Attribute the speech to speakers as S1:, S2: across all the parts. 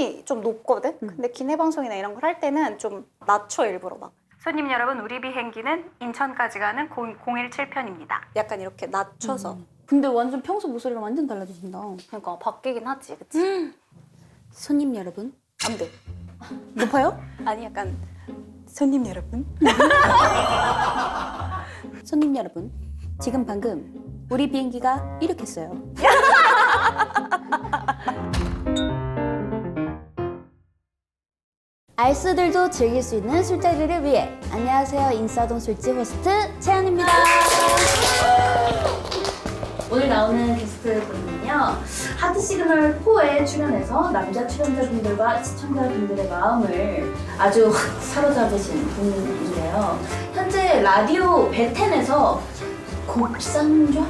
S1: 톤이 좀 높거든? 근데 기내 방송이나 이런 걸 할 때는 좀 낮춰 일부러 막. 손님 여러분, 우리 비행기는 인천까지 가는 017편입니다. 약간 이렇게 낮춰서.
S2: 근데 완전 평소 목소리가 완전 달라지신다.
S1: 그러니까 바뀌긴 하지, 그치?
S2: 손님 여러분.
S1: 안 돼.
S2: 높아요?
S1: 아니 약간 손님 여러분.
S2: 손님 여러분. 지금 방금 우리 비행기가 이륙했어요. 알수들도 즐길 수 있는 술자리를 위해. 안녕하세요, 인싸동 술집 호스트 채연입니다. 오늘 나오는 게스트 분은요, 하트 시그널 4에 출연해서 남자 출연자분들과 시청자분들의 마음을 아주 사로잡으신 분인데요. 현재 라디오 베텐에서 곱상좌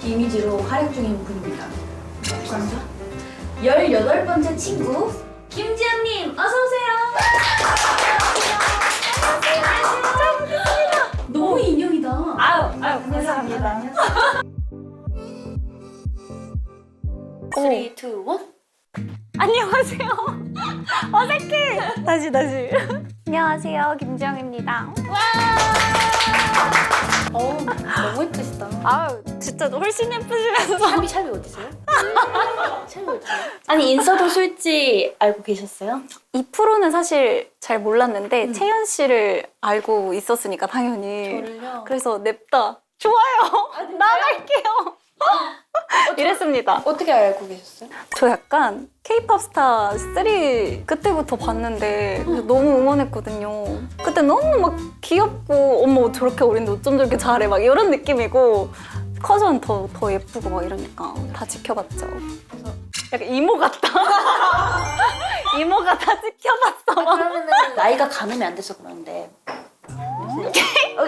S2: 이미지로 활약 중인 분입니다. 곱상좌? 18번째 친구 김지연님, 어서오세요. 안녕하세요. 너무 인형이다.
S1: 아유 감사합니다.
S2: 3, 2, 1.
S1: 안녕하세요. 어색해. 다시. 안녕하세요, 김지영입니다.
S2: 너무 예쁘시다.
S1: 아유 진짜 훨씬 예쁘시면서.
S2: 샵이 어디세요? 샵이 어디세요? 아니, 인싸동 술집 알고 계셨어요?
S1: 이 프로는 사실 잘 몰랐는데 채연 씨를 알고 있었으니까 당연히.
S2: 저를요?
S1: 그래서 냅다 좋아요. 나갈게요. 이랬습니다.
S2: 어떻게 알고 계셨어요?
S1: 저 약간 K-pop 스타 3 그때부터 봤는데 너무 응원했거든요. 그때 너무 막 귀엽고 어머 저렇게 어린데 어쩜 저렇게 잘해 막 이런 느낌이고 커서는 더 예쁘고 막 이러니까 다 지켜봤죠. 그래서 약간 이모 같다. 이모가 다 지켜봤어.
S2: 그러면은 나이가 가늠이 안 돼서 그러는데.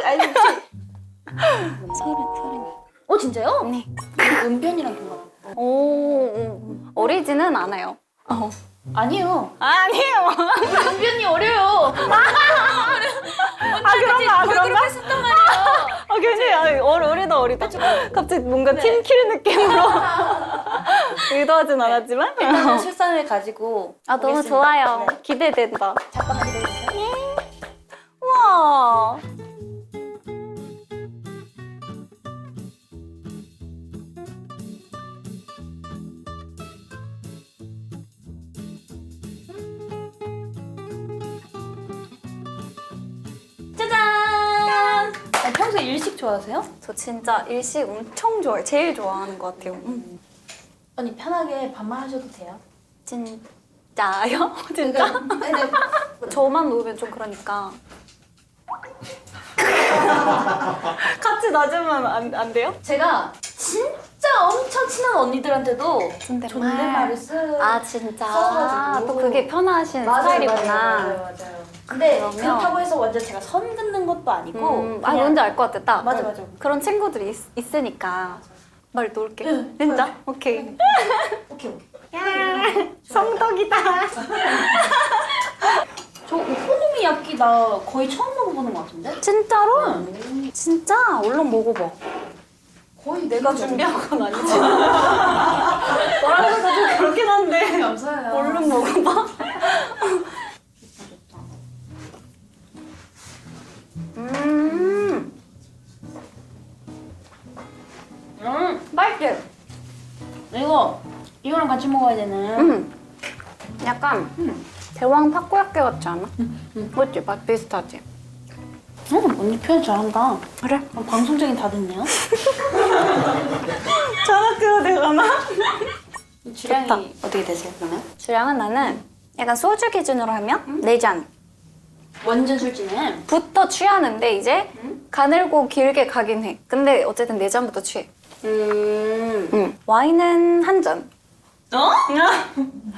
S2: 아니 혹시 서른. 진짜요?
S1: 네.
S2: 은변이랑 동갑.
S1: 오, 어리지는 않아요.
S2: 아니에요.
S1: 아니에요.
S2: 은변이 어려요.
S1: 그런가?
S2: 했었단 말이에요.
S1: 괜히 어리다. 갑자기 뭔가 팀킬 느낌으로 의도하진 않았지만.
S2: 일단은 술상을 가지고.
S1: 너무
S2: 오겠습니다.
S1: 좋아요.
S2: 네.
S1: 기대된다.
S2: 잠깐만 기다려주세요.
S1: 우와.
S2: 짜잔! 평소에 일식 좋아하세요?
S1: 저 진짜 일식 엄청 좋아해요. 제일 좋아하는 것 같아요.
S2: 언니 편하게 반말 하셔도 돼요.
S1: 진짜요? 진짜?
S2: 네네.
S1: 저만 놓으면 좀 그러니까. 같이 놔주면 안 돼요?
S2: 제가 진짜 엄청 친한 언니들한테도 존댓말을
S1: 진짜.
S2: 써가지고.
S1: 또 그게 편하신 스타일이구나.
S2: 맞아요. 근데
S1: 그러면-
S2: 그렇다고 해서 완전 제가 선 긋는 것도 아니고 그냥-
S1: 뭔지 알 것 같아. 딱.
S2: 맞아.
S1: 그런 친구들이 있으니까 말 놓을게.
S2: 네,
S1: 진짜?
S2: 좋아요.
S1: 오케이.
S2: 오케이.
S1: 성덕이다.
S2: 저 오코노미야끼 나 거의 처음 먹어보는 것 같은데?
S1: 진짜로? 진짜? 얼른 먹어봐.
S2: 거의
S1: 내가 준비한 건 아니지. 말하면서 좀 그렇긴 한데.
S2: 감사해요.
S1: 얼른 먹어봐. 맛있지?
S2: 이거랑 같이 먹어야 되는.
S1: 약간 대왕 타코야끼 같지 않아? 그렇지? 맛 비슷하지?
S2: 언니 표현 잘한다.
S1: 그래?
S2: 방송적인 다 됐네요.
S1: 전학교가 돼가나?
S2: 주량이
S1: 좋다.
S2: 어떻게 되세요 그러면?
S1: 주량은 나는 약간 소주 기준으로 하면 4잔
S2: 완전 술집은
S1: 부터 취하는데 이제 가늘고 길게 가긴 해. 근데 어쨌든 4잔부터 취해. 와인은 1잔.
S2: 어?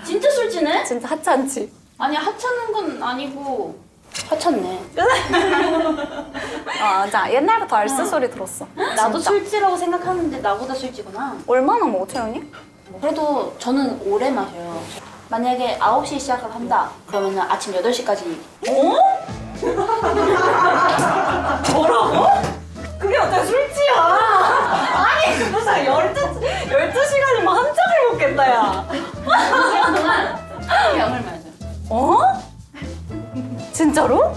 S2: 진짜 술집네?
S1: 진짜 하찮지?
S2: 아니 하찮은 건 아니고 하찮네.
S1: 맞아. 옛날부터 알스 소리 들었어.
S2: 나도
S1: 진짜.
S2: 술집이라고 생각하는데 나보다 술집구나.
S1: 얼마나 먹어, 채연이?
S2: 그래도 저는 오래 마셔요. 만약에 9시에 시작을 한다 그러면 아침 8시까지.
S1: 뭐라고? 그게 어떻게 술취야? 아니, 무슨 12시간이면 한 잔을 먹겠다, 야.
S2: 그 시간 동안 약을 마셔.
S1: 어? 진짜로?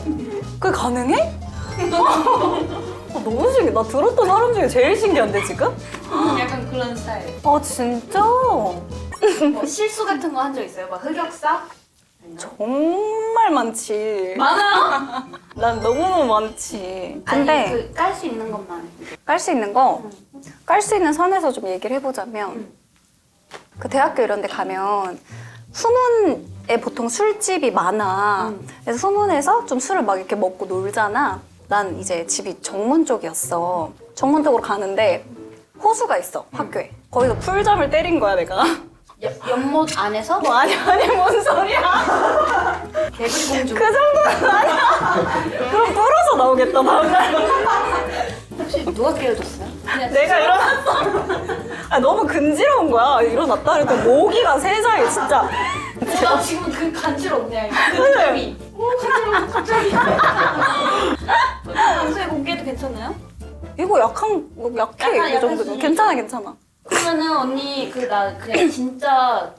S1: 그게 가능해? 너무 신기해. 나 들었던 사람 중에 제일 신기한데 지금?
S2: 약간 그런 스타일.
S1: 아 진짜?
S2: 뭐 실수 같은 거 한 적 있어요? 막 흑역사?
S1: 정말 많지.
S2: 많아요?
S1: 난 너무너무 많지. 근데
S2: 아니, 깔 수 있는 것만.
S1: 깔 수 있는 거, 깔 수 있는 선에서 좀 얘기를 해보자면 그 대학교 이런 데 가면 후문에 보통 술집이 많아. 그래서 후문에서 좀 술을 막 이렇게 먹고 놀잖아. 난 이제 집이 정문 쪽이었어. 정문 쪽으로 가는데 호수가 있어, 학교에. 거기서 풀잠을 때린 거야, 내가.
S2: 연못 안에서?
S1: 뭐 아니 뭔 소리야.
S2: 개구리 공주.
S1: 그 정도는 아니야. 그럼 불어서 나오겠다, 다음날.
S2: 혹시 누가 깨워줬어요? 그냥
S1: 내가 일어났어. 아, 너무 근지러운 거야. 일어났다 그러니까 모기가 세상에 진짜.
S2: 나 지금 그 간지럽네.
S1: 그래.
S2: 간지러워 갑자기. 평소에 공개해도 괜찮아요?
S1: 이거 약해.
S2: 약간
S1: 이 정도면. 괜찮아.
S2: 그러면은 언니 나 그냥 진짜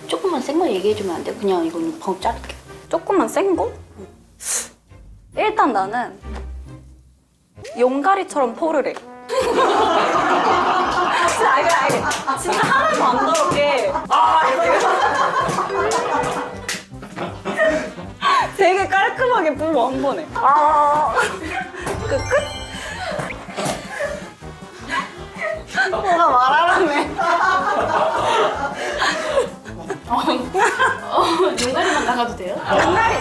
S2: 조금만 센 거 얘기해주면 안 돼? 그냥 이거는 방금 자를게.
S1: 조금만 센 거? 일단 나는 용가리처럼 토를 해. 진짜 알게. 진짜 하나도 안 더럽게. 이렇게. 되게 깔끔하게 불어 한 번에. 그 끝. 뭐가 말하라며.
S2: 용가리만 나가도 돼요?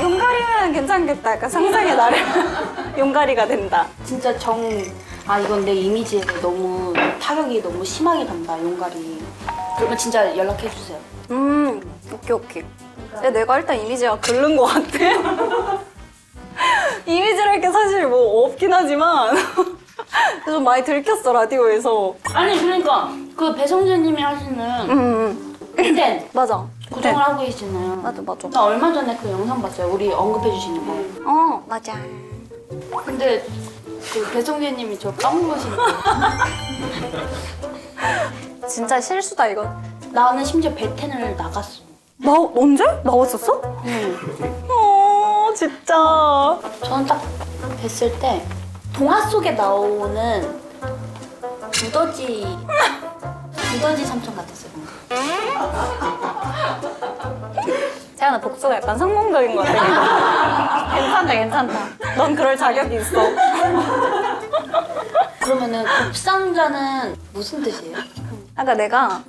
S1: 용가리는 괜찮겠다. 약간 상상의 나를 용가리가 된다.
S2: 진짜 이건 내 이미지에 너무 타격이 너무 심하게 간다, 용가리. 그러면 진짜 연락해주세요.
S1: 오케이. 근데 내가 일단 이미지가 글른 것 같아. 이미지랄 게 사실 뭐 없긴 하지만 좀 많이 들켰어, 라디오에서.
S2: 아니, 그러니까 그 배성재님이 하시는 콘텐츠
S1: 맞아.
S2: 고정을 하고 계시잖아요.
S1: 맞아.
S2: 나 얼마 전에 그 영상 봤어요. 우리 언급해주시는 거.
S1: 맞아.
S2: 근데 그 배성재님이 저 까먹으시는 거.
S1: 진짜 실수다, 이건.
S2: 나는 심지어 베텐을 나갔어.
S1: 나 언제? 나왔었어?
S2: 응.
S1: 진짜.
S2: 저는 딱 뵀을 때 동화 속에 나오는 두더지 삼촌 같았어요.
S1: 재현아, 복수가 약간 성공적인 것 같아. 괜찮다. 넌 그럴 자격이 있어.
S2: 그러면은 곱상자는 무슨 뜻이에요?
S1: 그러니까 내가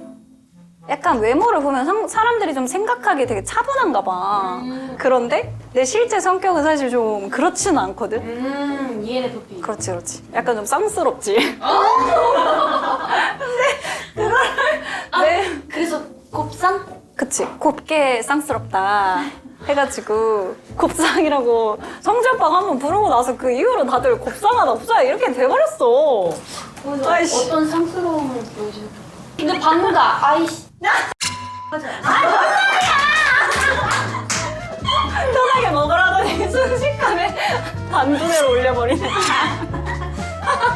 S1: 약간 외모를 보면 사람들이 좀 생각하기 되게 차분한가 봐. 그런데 내 실제 성격은 사실 좀 그렇지는 않거든.
S2: ENFP.
S1: 그렇지. 약간 좀 쌍스럽지. 근데 그거를
S2: 그래서 곱상?
S1: 그치. 곱게 쌍스럽다 해가지고 곱상이라고 성재 오빠가 한번 부르고 나서 그 이후로 다들 곱상하다 이렇게 돼버렸어. 아이씨.
S2: 어떤 쌍스러움을 보여주세요? 근데 방금 아이씨.
S1: 편하게 먹으라더니 순식간에 반두대로 올려버리네.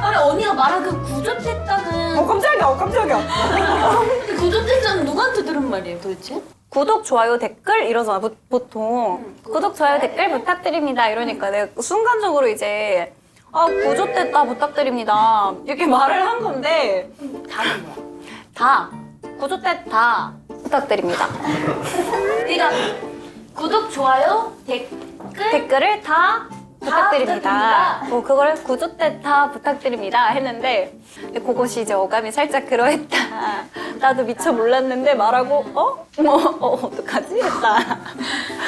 S2: 아니 언니가 말한 그 구조됐다는
S1: 깜짝이야.
S2: 구조됐다는 누구한테 들은 말이에요 도대체?
S1: 구독, 좋아요, 댓글 이러잖아, 보통. 구독, 좋아요, 댓글 부탁드립니다. 이러니까 내가 순간적으로 이제 구조됐다 부탁드립니다. 이렇게 말을 한 건데
S2: 다는 뭐야?
S1: 다 구조됐다 부탁드립니다.
S2: 그러니까 구독, 좋아요,
S1: 댓글을 다 부탁드립니다.
S2: 부탁드립니다.
S1: 그거를 구조됐다 부탁드립니다 했는데 그것이 이제 어감이 살짝 그러했다. 나도 미처 몰랐는데 말하고 어떡하지? 했다.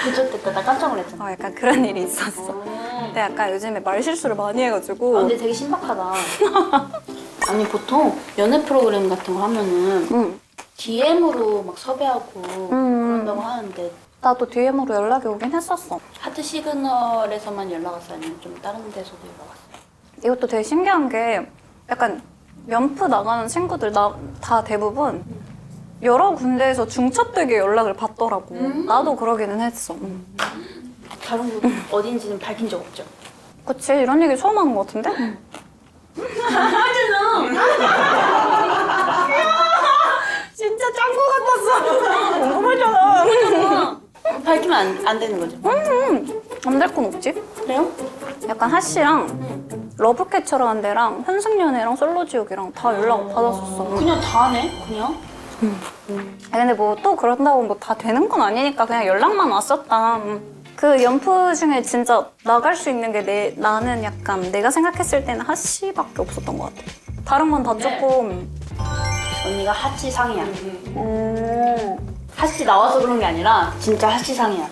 S2: 구조됐다. 나 깜짝 놀랐잖아.
S1: 약간 그런 일이 있었어. 근데 약간 요즘에 말 실수를 많이 해가지고.
S2: 근데 되게 신박하다. 아니 보통 연애 프로그램 같은 거 하면은 DM으로 막 섭외하고 그런다고 하는데
S1: 나도 DM으로 연락이 오긴 했었어.
S2: 하트 시그널에서만 연락 왔어요? 아니면 좀 다른 데서도 연락 왔어요?
S1: 이것도 되게 신기한 게 약간 연프 나가는 친구들 다 대부분 여러 군데에서 중첩되게 연락을 받더라고. 나도 그러기는 했어.
S2: 다른 곳 어딘지는 밝힌 적 없죠?
S1: 그치, 이런 얘기 처음 하는 것 같은데? 진짜 짱구 같았어. 궁금하잖아.
S2: 밝히면 안 되는 거죠?
S1: 안 될 건 없지?
S2: 그래요?
S1: 약간 하씨랑 러브캐쳐라는 데랑 현승연애랑 솔로지옥이랑 다 연락 받았었어.
S2: 그냥 다 하네? 그냥?
S1: 근데 뭐 또 그런다고 뭐 다 되는 건 아니니까 그냥 연락만 왔었다. 그 연프 중에 진짜 나갈 수 있는 게 나는 약간 내가 생각했을 때는 하씨밖에 없었던 것 같아. 다른 건 다 조금
S2: 언니가 하치상이야. 하치 나와서 그런 게 아니라 진짜 하치상이야.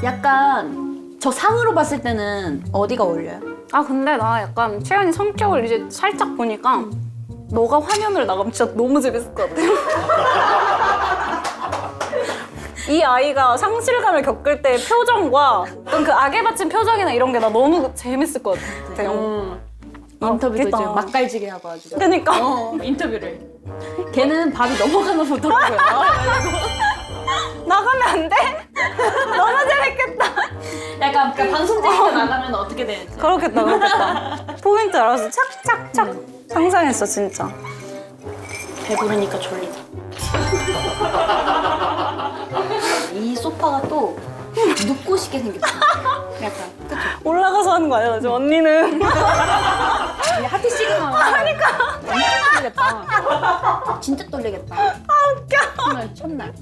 S2: 약간 저 상으로 봤을 때는 어디가 어울려요?
S1: 아 근데 나 약간 채연이 성격을 이제 살짝 보니까 너가 화면을 나가면 진짜 너무 재밌을 것 같아. 이 아이가 상실감을 겪을 때 표정과 어떤 그 악에 받친 표정이나 이런 게 나 너무 재밌을 것 같아요.
S2: 인터뷰도
S1: 웃기다.
S2: 지금 맛깔지게 하고 아주.
S1: 그러니까
S2: 인터뷰를. 걔는 밥이 넘어가나 보더라고요.
S1: 나가면 안 돼? 너무 재밌겠다.
S2: 약간 그 방송국에 나가면 어떻게 되는지.
S1: 그렇겠다. 포인트 알아서 착착착 상상했어 진짜.
S2: 배부르니까 졸리다. 이 소파가 또 눕고 싶게 생겼어. 약간. 그쵸?
S1: 올라가서 하는 거 아니야? 지금 언니는.
S2: 하트 시그마. 그러니까. 진짜 떨리겠다. 진짜 떨리겠다.
S1: 웃겨.
S2: 정말 첫날.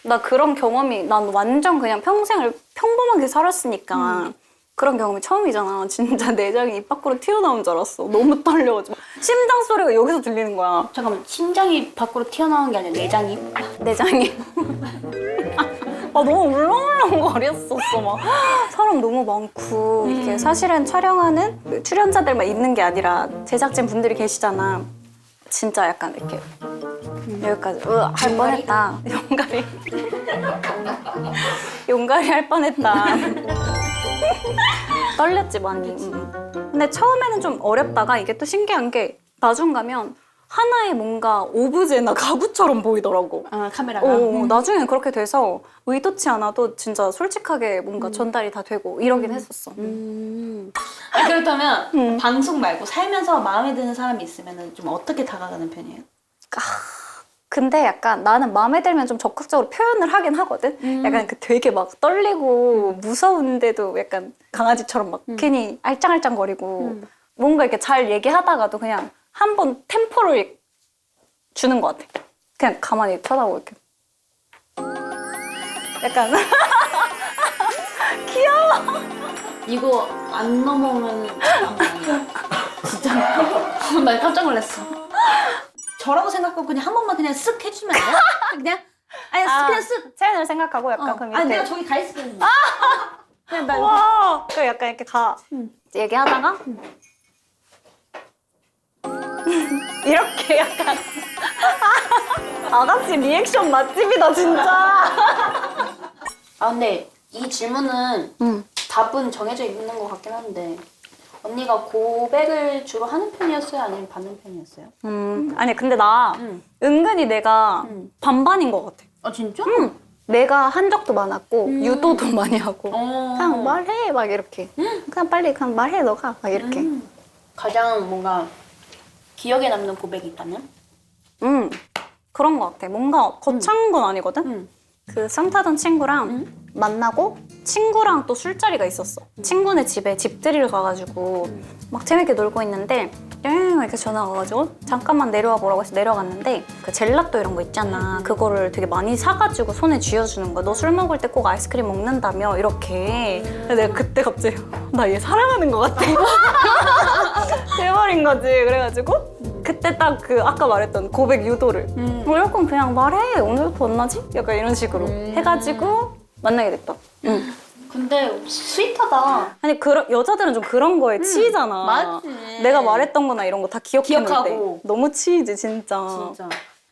S1: 나 그런 경험이 난 완전 그냥 평생을 평범하게 살았으니까 그런 경험이 처음이잖아. 진짜 내장이 입 밖으로 튀어나온 줄 알았어. 너무 떨려가지고 심장 소리가 여기서 들리는 거야.
S2: 잠깐만, 심장이 밖으로 튀어나온 게 아니라 내장이?
S1: 내장이. 아 너무 울렁울렁거렸었어 막. 사람 너무 많고 이게 사실은 촬영하는 그 출연자들만 있는 게 아니라 제작진 분들이 계시잖아. 진짜 약간 이렇게 여기까지 할 뻔했다. 용가리. 용가리 할 뻔했다. 떨렸지 많이. 근데 처음에는 좀 어렵다가 이게 또 신기한 게 나중 가면 하나의 뭔가 오브제나 가구처럼 보이더라고.
S2: 아, 카메라가?
S1: 나중에 그렇게 돼서 의도치 않아도 진짜 솔직하게 뭔가 전달이 다 되고 이러긴 했었어.
S2: 아, 그렇다면 방송 말고 살면서 마음에 드는 사람이 있으면 좀 어떻게 다가가는 편이에요?
S1: 근데 약간 나는 마음에 들면 좀 적극적으로 표현을 하긴 하거든? 약간 그 되게 막 떨리고 무서운데도 약간 강아지처럼 막 괜히 알짱알짱거리고 뭔가 이렇게 잘 얘기하다가도 그냥 한 번 템포를 주는 것 같아. 그냥 가만히 쳐다보고 이렇게. 약간 귀여워.
S2: 이거 안 넘어오면 진짜 나 깜짝 놀랐어. 저라고 생각하고 그냥 한 번만 그냥 쓱 해주면 안 돼요? 그냥 아니 그냥 쓱.
S1: 채연을 생각하고 약간 그럼
S2: 아니
S1: 이렇게.
S2: 내가 저기 가 있으면
S1: 그냥 나 와. 그 약간 이렇게 가. 얘기하다가 이렇게 약간 아가씨 리액션 맛집이다 진짜.
S2: 아 근데 이 질문은 답은 정해져 있는 것 같긴 한데 언니가 고백을 주로 하는 편이었어요? 아니면 받는 편이었어요?
S1: 아니 근데 나 은근히 내가 반반인 것 같아.
S2: 아 진짜?
S1: 내가 한 적도 많았고 유도도 많이 하고
S2: 어.
S1: 그냥 말해 막 이렇게 그냥 빨리 그냥 말해 너가 막 이렇게.
S2: 가장 뭔가 기억에 남는 고백이 있다면?
S1: 그런 것 같아. 뭔가 거창한 건 아니거든? 그 썸 타던 친구랑 만나고 친구랑 또 술자리가 있었어. 친구네 집에 집들이를 가가지고 막 재밌게 놀고 있는데 이렇게 전화가 와가지고 잠깐만 내려와 보라고 해서 내려갔는데 그 젤라또 이런 거 있잖아. 그거를 되게 많이 사가지고 손에 쥐어주는 거야. 너 술 먹을 때 꼭 아이스크림 먹는다며 이렇게. 근데 내가 그때 갑자기 나 얘 사랑하는 것 같아. 대박인 거지. 그래가지고 그때 딱 그 아까 말했던 고백 유도를 무조건 그냥 말해. 오늘부터 만나지? 약간 이런 식으로 해가지고 만나게 됐다.
S2: 근데 스윗하다.
S1: 아니 여자들은 좀 그런 거에 치이잖아.
S2: 맞지.
S1: 내가 말했던 거나 이런 거 다 기억하는데
S2: 기억하고.
S1: 너무 치이지 진짜.
S2: 진짜.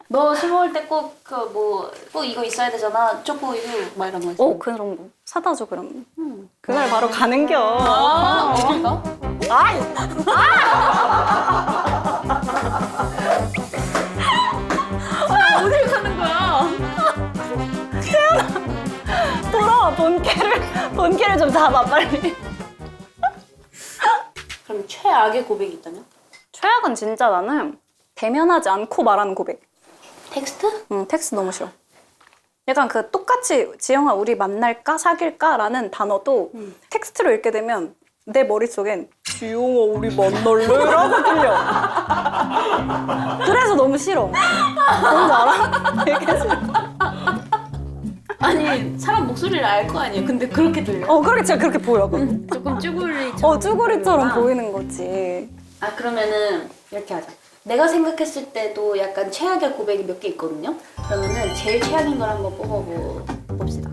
S2: 너 술 먹을 때 꼭 그 뭐 꼭 이거 있어야 되잖아. 초코 이거 막 이런 거 있어.
S1: 그런 거 사다 줘 그럼. 그날 바로 가는겨.
S2: 어딜까?
S1: 아이!
S2: 어딜 가는 거야?
S1: 돌아와 본캐를 좀 잡아 빨리.
S2: 그럼 최악의 고백이 있다면?
S1: 최악은 진짜 나는 대면하지 않고 말하는 고백.
S2: 텍스트?
S1: 텍스트 너무 싫어. 약간 그 똑같이 지영아 우리 만날까 사귈까 라는 단어도 텍스트로 읽게 되면 내 머릿속엔 지영아 우리 만날래? 라고 들려. 그래서 너무 싫어. 뭔지 알아? 되게 싫어.
S2: 아니 사람 목소리를 알 거 아니에요. 근데 그렇게 들려.
S1: 그렇게 진짜 그렇게 보여.
S2: 조금 쭈구리처럼.
S1: 쭈구리처럼 보이는 거지.
S2: 아 그러면은 이렇게 하자. 내가 생각했을 때도 약간 최악의 고백이 몇 개 있거든요. 그러면은 제일 최악인 걸 한번 뽑아봅시다.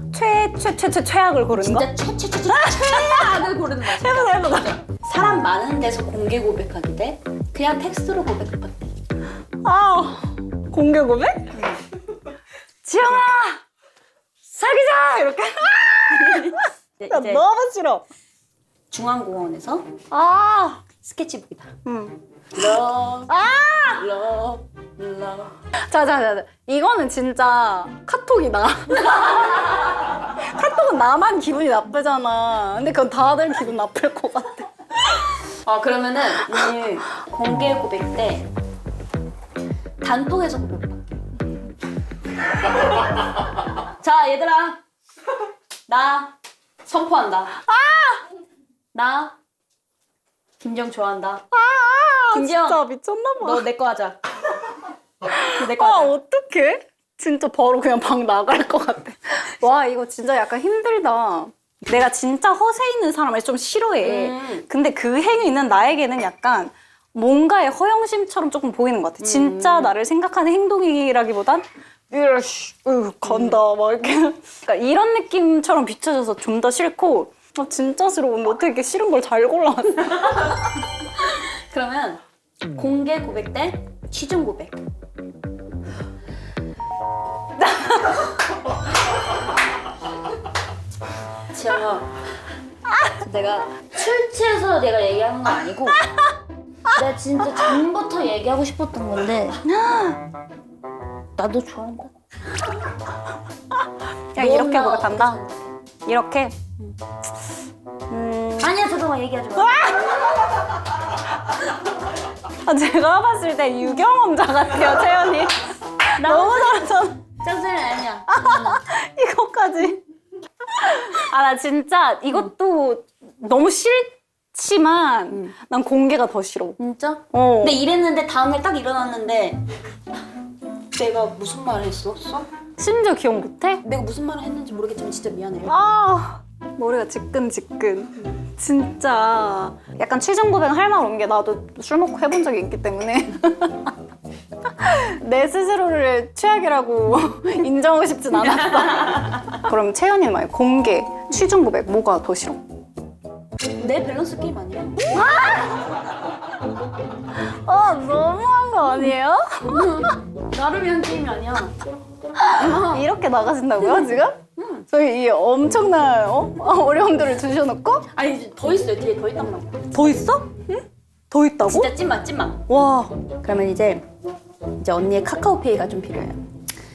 S1: 최악을 고르는 거?
S2: 진짜 최악을 고르는 거야.
S1: 해보자.
S2: 사람 많은 데서 공개 고백하기 대 그냥 텍스트로 고백하기.
S1: 공개 고백? 지영아 사귀자 이렇게. 야,
S2: 이제
S1: 너무 싫어.
S2: 중앙공원에서 스케치북이다. 러브
S1: 자. 이거는 진짜 카톡이다. 카톡은 나만 기분이 나쁘잖아. 근데 그건 다들 기분 나쁠 것 같아.
S2: 그러면은 오늘 공개 고백 때 단톡에서 고백할게. 자 얘들아 나 선포한다. 나 김지영 좋아한다. 김지영,
S1: 진짜 미쳤나봐.
S2: 너 내 거 하자. 내 거 하자.
S1: 어떡해? 진짜 바로 그냥 방 나갈 것 같아. 와, 이거 진짜 약간 힘들다. 내가 진짜 허세 있는 사람을 좀 싫어해. 근데 그 행위는 나에게는 약간 뭔가의 허영심처럼 조금 보이는 것 같아. 진짜 나를 생각하는 행동이라기보단 간다 막 이렇게. 그러니까 이런 느낌처럼 비춰져서 좀 더 싫고 진짜 싫어. 오늘 어떻게 이렇게 싫은 걸 잘 골라왔어.
S2: 그러면 공개 고백 대 취중 고백. 지영아, 내가 술 취해서 내가 얘기하는 거 아니고 내가 진짜 전부터 얘기하고 싶었던 건데 나도 좋아한다.
S1: 그냥 이렇게 고백한다. 이렇게.
S2: 아니야 잠깐만 얘기하지 마.
S1: 제가 봤을 때 유경험자 같아요, 채연이. 너무 잘하잖아.
S2: 짱소리 아니야.
S1: 이거까지. 나 진짜 이것도 너무 싫지만 난 공개가 더 싫어.
S2: 진짜?
S1: 어.
S2: 근데 이랬는데 다음날 딱 일어났는데 내가 무슨 말을 했었어?
S1: 심지어 기억 못해?
S2: 내가 무슨 말을 했는지 모르겠지만 진짜 미안해.
S1: 머리가 지끈지끈. 진짜 약간 취중 고백 할 말 없는 게 나도 술 먹고 해본 적이 있기 때문에 내 스스로를 최악이라고 인정하고 싶진 않았어. 그럼 채연이는 만약 공개, 취중 고백 뭐가 더 싫어?
S2: 내 밸런스 게임 아니야?
S1: 너무한 거 아니에요?
S2: 나를 위한 게임이 아니야.
S1: 이렇게 나가신다고요 지금? 저희 이 엄청난 어려움들을 주셔놓고
S2: 아니 이제 더 있어요. 뒤에 더 있단 말이야.
S1: 더 있어? 응? 더 있다고?
S2: 진짜 찐맛.
S1: 와.
S2: 그러면 이제 언니의 카카오페이가 좀 필요해요.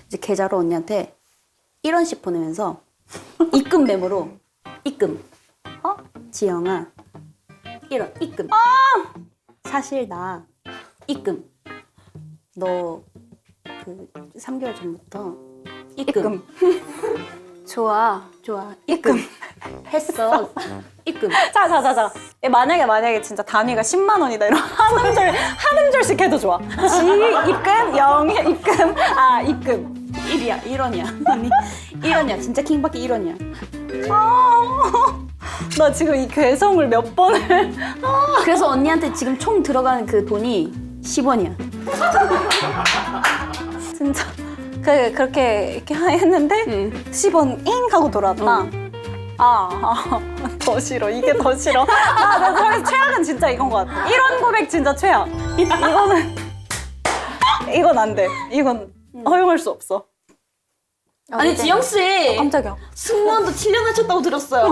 S2: 이제 계좌로 언니한테 1원씩 보내면서 입금 메모로 입금. 지영아 1원 입금. 사실 나 입금. 너 그 3개월 전부터 입금.
S1: 좋아.
S2: 입금. 했어. 입금.
S1: 자. 만약에 진짜 단위가 10만 원이다 이런 한 음절씩 해도 좋아. 지 입금, 영예 입금, 입금.
S2: 1이야. 1원이야. 언니 1원이야. 진짜 킹받기 1원이야.
S1: 나 지금 이 괴성을 몇 번을.
S2: 그래서 언니한테 지금 총 들어가는 그 돈이 10원이야.
S1: 진짜 그렇게 이렇게 했는데 10원 잉 하고 돌아왔다. 더 싫어. 이게 더 싫어. 나 최악은 진짜 이건 것 같아. 1원 고백 진짜 최악. 이건 안 돼. 이건 허용할 수 없어.
S2: 아니 지영 씨
S1: 깜짝이야.
S2: 승무원도 7년 하셨다고 들었어요.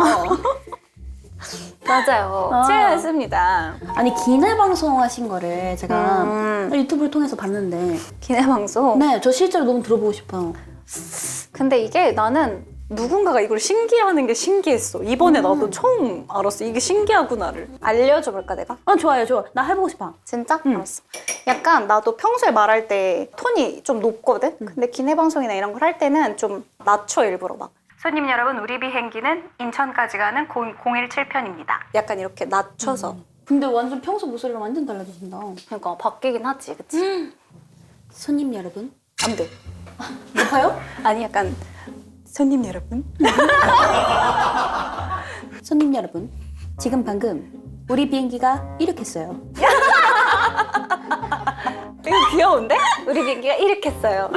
S1: 맞아요. 체했습니다.
S2: 아니 기내 방송 하신 거를 제가 유튜브를 통해서 봤는데
S1: 기내 방송.
S2: 네, 저 실제로 너무 들어보고 싶어요.
S1: 근데 이게 나는 누군가가 이걸 신기해하는 게 신기했어. 이번에 나도 처음 알았어. 이게 신기하구나를. 알려줘 볼까 내가?
S2: 좋아요, 좋아. 나 해보고 싶어.
S1: 진짜? 알았어. 약간 나도 평소에 말할 때 톤이 좀 높거든? 근데 기내 방송이나 이런 걸 할 때는 좀 낮춰 일부러 막. 손님 여러분, 우리 비행기는 인천까지 가는 017편입니다. 약간 이렇게 낮춰서.
S2: 근데 완전 평소 목소리랑 완전 달라지신다.
S1: 그러니까 바뀌긴 하지, 그치?
S2: 손님 여러분.
S1: 안 돼.
S2: 높아요?
S1: 아니 약간 손님 여러분.
S2: 손님 여러분. 지금 방금 우리 비행기가 이륙했어요.
S1: 이거 귀여운데? 우리 비행기가 이렇겠어요.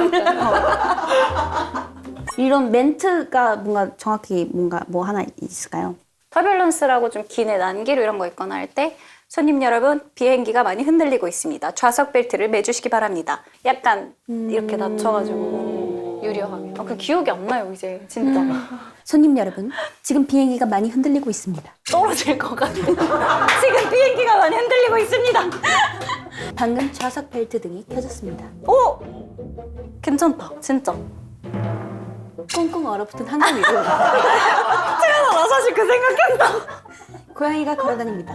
S2: 이런 멘트가 뭔가 정확히 뭔가 뭐 하나 있을까요?
S1: 터뷸런스라고 좀 기내 난기류 이런 거 있거나 할 때 손님 여러분, 비행기가 많이 흔들리고 있습니다. 좌석 벨트를 매주시기 바랍니다. 약간 이렇게 낮춰가지고 유려하게. 그 기억이 안 나요 이제 진짜.
S2: 손님 여러분, 지금 비행기가 많이 흔들리고 있습니다.
S1: 떨어질 것 같아. 지금 비행기가 많이 흔들리고 있습니다.
S2: 방금 좌석 벨트 등이 켜졌습니다.
S1: 오! 괜찮다 진짜.
S2: 꽁꽁 얼어붙은 한강 위로
S1: 나 사실 그 생각했다.
S2: 고양이가 걸어다닙니다.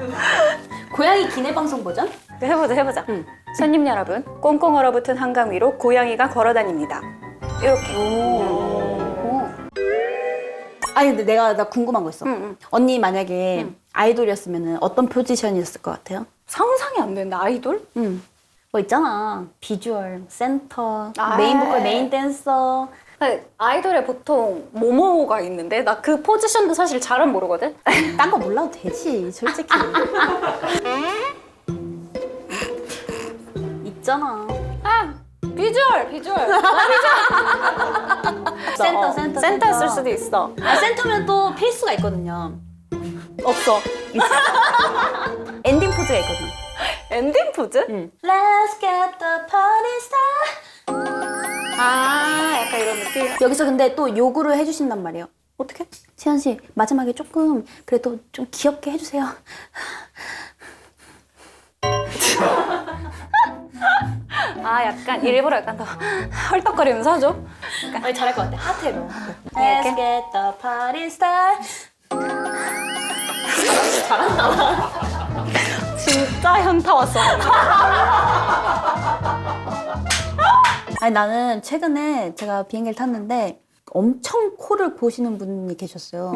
S2: 고양이 기내 방송 버전?
S1: 해보자. 손님 여러분, 꽁꽁 얼어붙은 한강 위로 고양이가 걸어다닙니다. 이렇게.
S2: 아니 근데 나 궁금한 거 있어.
S1: 응.
S2: 언니 만약에 아이돌이었으면 어떤 포지션이었을 것 같아요?
S1: 상상이 안 되는데 아이돌?
S2: 뭐 있잖아. 비주얼, 센터,
S1: 아.
S2: 메인 보컬, 메인 댄서.
S1: 아이돌에 보통 모모가 있는데 나 그 포지션도 사실 잘은 모르거든?
S2: 딴 거 몰라도 되지, 솔직히. 있잖아.
S1: 비주얼! 센터였을 수도 있어.
S2: 센터면 또 필수가 있거든요.
S1: 없어.
S2: 엔딩 포즈가 있거든.
S1: 엔딩 포즈?
S2: Let's get the party started.
S1: 약간 이런 느낌.
S2: 여기서 근데 또 요구를 해주신단 말이에요.
S1: 어떻게?
S2: 세연 씨, 마지막에 조금 그래도 좀 귀엽게 해주세요.
S1: 약간 일부러 약간 더 헐떡거리면서 하죠?
S2: 아니, 잘할 것 같아. 하트로.
S1: 이렇게?
S2: Let's get the party started.
S1: 진짜 현타 왔어.
S2: 아니 나는 최근에 제가 비행기를 탔는데 엄청 코를 고시는 분이 계셨어요.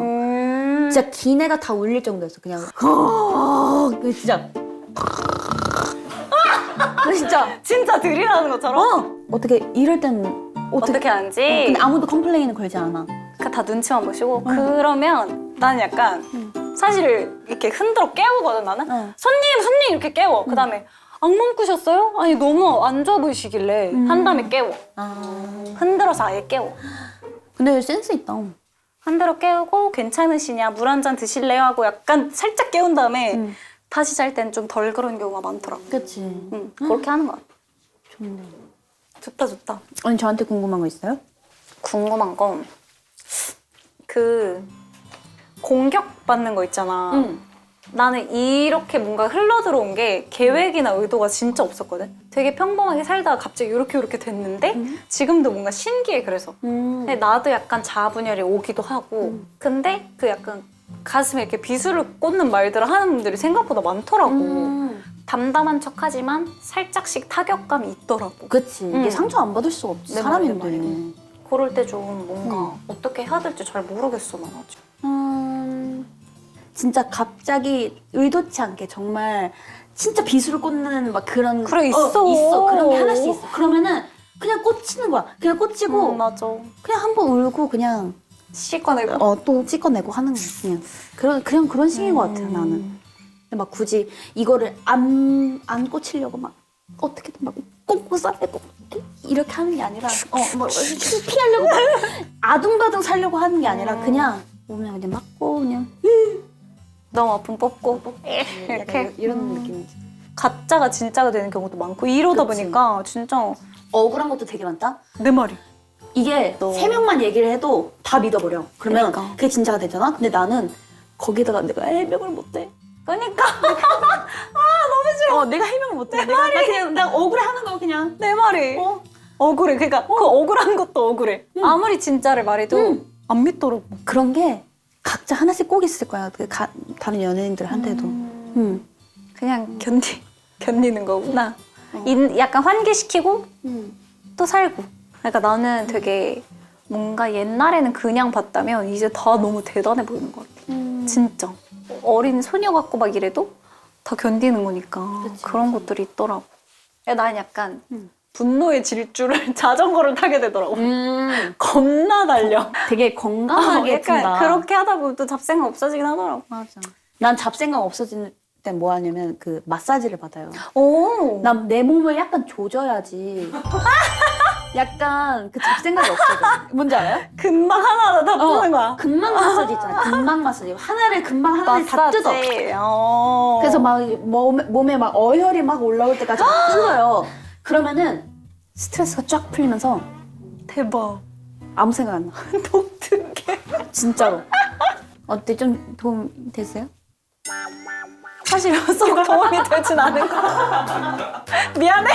S2: 진짜 기내가 다 울릴 정도였어. 그냥 진짜
S1: 진짜 들이라는 것처럼?
S2: 어떻게 이럴 땐
S1: 어떻게 하는지
S2: 근데 아무도 컴플레인을 걸지 않아.
S1: 다 눈치만 보시고 그러면 나는 약간 사실 이렇게 흔들어 깨우거든 나는. 손님 이렇게 깨워. 그 다음에 악몽 꾸셨어요? 아니 너무 안 좋아 보이시길래 한 다음에 깨워. 흔들어서 아예 깨워.
S2: 근데 센스 있다.
S1: 흔들어 깨우고 괜찮으시냐, 물 한 잔 드실래요? 하고 약간 살짝 깨운 다음에 다시 잘 땐 좀 덜 그런 경우가 많더라고.
S2: 그치.
S1: 그렇게 하는 거야.
S2: 좋네.
S1: 좋다.
S2: 언니 저한테 궁금한 거 있어요?
S1: 궁금한 건 그 공격받는 거 있잖아. 나는 이렇게 뭔가 흘러들어온 게 계획이나 의도가 진짜 없었거든. 되게 평범하게 살다가 갑자기 이렇게 됐는데 지금도 뭔가 신기해. 그래서 근데 나도 약간 자아분열이 오기도 하고 근데 그 약간 가슴에 이렇게 비수를 꽂는 말들을 하는 분들이 생각보다 많더라고. 담담한 척하지만 살짝씩 타격감이 있더라고.
S2: 그치. 이게 상처 안 받을 수가 없지.
S1: 내
S2: 사람인데.
S1: 말이. 그럴 때 좀 뭔가 어떻게 해야 될지 잘 모르겠어 난 아직.
S2: 진짜 갑자기 의도치 않게 정말 진짜 비수를 꽂는 막 그런
S1: 그래 있어.
S2: 있어. 그런 게 하나씩 있어. 그러면은 그냥 꽂히는 거야. 그냥 꽂히고
S1: 맞아.
S2: 그냥 한 번 울고 그냥
S1: 씻어내고.
S2: 또 찍어내고 하는 거야. 그냥 그런 식인 것 같아 나는. 근데 막 굳이 이거를 안 꽂히려고 막 어떻게든 막 꽁꽁 싸매고 이렇게 하는 게 아니라 뭐 피하려고 막 아둥바둥 살려고 하는 게 아니라 그냥 오면 그냥 맞고 그냥
S1: 너무 아픔 뽑고
S2: 이렇게 이런 느낌이지.
S1: 가짜가 진짜가 되는 경우도 많고 이러다
S2: 그치.
S1: 보니까 진짜
S2: 억울한 것도 되게 많다.
S1: 내 말이.
S2: 이게 세 명만 얘기를 해도 다 믿어버려. 그러면
S1: 그러니까.
S2: 그게 진짜가 되잖아. 근데 나는 거기다가 내가 해명을 못해.
S1: 그러니까
S2: 내가 해명을 못해. 나 억울해하는 거 그냥.
S1: 내 말이. 억울해. 그러니까 그 억울한 것도 억울해. 아무리 진짜를 말해도 안 믿더라고.
S2: 그런 게 각자 하나씩 꼭 있을 거야. 다른 연예인들한테도.
S1: 그냥 견디는 거구나. 약간 환기시키고 또 살고. 그러니까 나는 되게 뭔가 옛날에는 그냥 봤다면 이제 다 너무 대단해 보이는 것 같아. 진짜. 어린 소녀 같고 막 이래도 다 견디는 거니까
S2: 그치,
S1: 그런 것들이 있더라고. 난 약간 분노의 질주를 자전거를 타게 되더라고. 겁나 달려.
S2: 되게 건강하게
S1: 약간
S2: 든다.
S1: 그렇게 하다 보면 또 잡생각 없어지긴 하더라고.
S2: 맞아. 난 잡생각 없어지는 때 뭐 하냐면 그 마사지를 받아요.
S1: 오.
S2: 난 내 몸을 약간 조져야지. 약간 그 잡생각이 없어져. 뭔지 알아요?
S1: 금방 하나하나 다 푸는 거야.
S2: 금방 마사지 있잖아. 금방 마사지. 하나를 금방 하나를 다 뜯어. 그래서 막 몸에 막 어혈이 막 올라올 때까지 막 뜯어요. 그러면은 스트레스가 쫙 풀리면서
S1: 대박.
S2: 아무 생각 안 나.
S1: 독특해.
S2: 진짜로. 어때? 좀 도움 됐어요?
S1: 사실 썩 도움이 되진 않은 거. 미안해.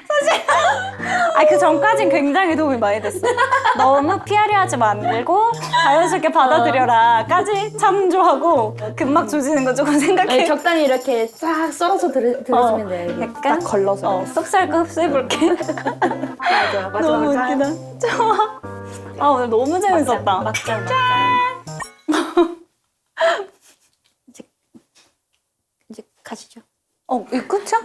S1: 사실. 그 전까진 굉장히 도움이 많이 됐어. 너무 피하려 하지 말고 자연스럽게 받아들여라까지 참조하고 근막 조지는 거 조금 생각해.
S2: 적당히 이렇게 싹 썰어서 들으시면 돼요.
S1: 약간
S2: 딱 걸러서.
S1: 쏙살까 흡수해볼게.
S2: 맞아.
S1: 너무 웃기다. 좋아. 오늘 너무 재밌었다.
S2: 막장. 이제 가시죠.
S1: 이거 끝이야?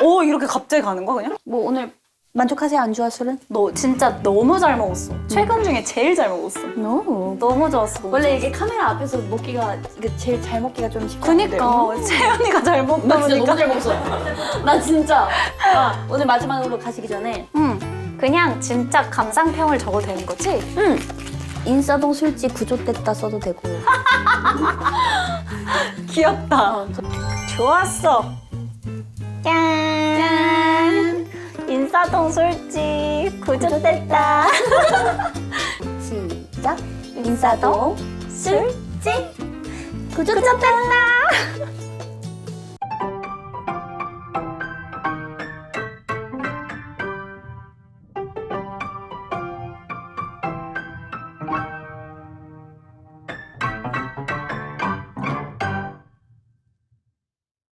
S1: 오, 이렇게 갑자기 가는 거야, 그냥?
S2: 뭐 오늘 만족하세요? 안주와 술은?
S1: 너 진짜 너무 잘 먹었어. 최근 중에 제일 잘 먹었어.
S2: No.
S1: 너무 좋았어. 너무
S2: 원래
S1: 좋았어.
S2: 이게 카메라 앞에서 먹기가 이게 제일 잘 먹기가 좀 쉽지 않은데.
S1: 그니까 채연이가 잘 먹다
S2: 나 진짜
S1: 보니까.
S2: 너무 잘 먹었어. 나 진짜. 오늘 마지막으로 가시기 전에
S1: 그냥 진짜 감상평을 적어도 되는 거지?
S2: 인사동 술집 구조됐다 써도 되고.
S1: 귀엽다. 좋았어. 짠. 인사동 술집 구조됐다.
S2: 시작. 인사동
S1: 술집 구조됐다.